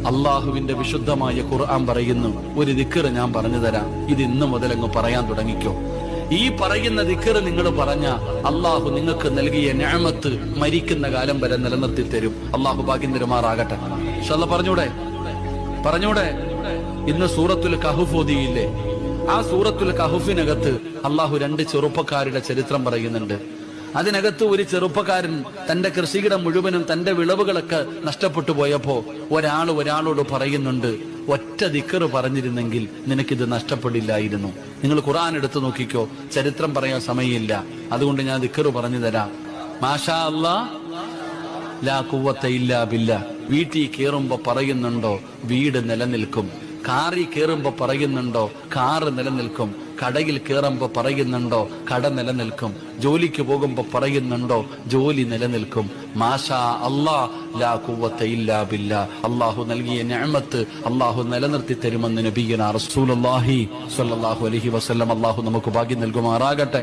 അള്ളാഹുവിന്റെ വിശുദ്ധമായ ഖുർആൻ പറയുന്നു, ഒരു ദിക്ർ ഞാൻ പറഞ്ഞു തരാം, ഇത് ഇന്ന് മുതൽ അങ്ങ് പറയാൻ തുടങ്ങിക്കോ. ഈ പറയുന്ന ദിക്ർ നിങ്ങൾ പറഞ്ഞ അള്ളാഹു നിങ്ങൾക്ക് നൽകിയ നിഅമത്ത് മരിക്കുന്ന കാലം വരെ നിലനിർത്തി തരും. അള്ളാഹു ഭാഗ്യം തരുമാറാകട്ടെ. പറഞ്ഞൂടെ ഇന്ന് സൂറത്തുൽ കഹ്ഫ് ഓതിയില്ലേ? ആ സൂറത്തുൽ കഹ്ഫിനകത്ത് അള്ളാഹു 2 ചെറുപ്പക്കാരുടെ ചരിത്രം പറയുന്നുണ്ട്. അതിനകത്ത് ഒരു ചെറുപ്പക്കാരൻ തന്റെ കൃഷിയിടം മുഴുവനും തന്റെ വിളവുകളൊക്കെ നഷ്ടപ്പെട്ടു പോയപ്പോ ഒരാളോട് പറയുന്നുണ്ട്, ഒറ്റ ദിക്ർ പറഞ്ഞിരുന്നെങ്കിൽ നിനക്കിത് നഷ്ടപ്പെടില്ലായിരുന്നു. നിങ്ങൾ ഖുർആൻ എടുത്തു നോക്കിക്കോ, ചരിത്രം പറയാൻ സമയമില്ല, അതുകൊണ്ട് ഞാൻ ദിക്ർ പറഞ്ഞു തരാം. മാഷാ അല്ലാഹ് ലാ ഖുവത ഇല്ലാ ബില്ലാഹ്. വീട്ടിൽ കയറുമ്പോ പറയുന്നുണ്ടോ വീട് നിലനിൽക്കും, കാറിൽ കയറുമ്പോ പറയുന്നുണ്ടോ കാറ് നിലനിൽക്കും, കടയിൽ കയറുമ്പോ പറയുന്നുണ്ടോ കട നിലനിൽക്കും, ജോലിക്ക് പോകുമ്പോ പറയുന്നുണ്ടോ ജോലി നിലനിൽക്കും. മാഷാ അല്ലാഹ് ലാ ഖുവത ഇല്ലാ ബില്ലാഹ്. അല്ലാഹു നൽകിയ നിഅമത്ത് അല്ലാഹു നിലനിർത്തി തരുമെന്ന് നബിയുനാ റസൂലുള്ളാഹി സ്വല്ലല്ലാഹു അലൈഹി വസല്ലം. അല്ലാഹു നമുക്ക് ഭാഗ്യം നൽകുമാറാകട്ടെ.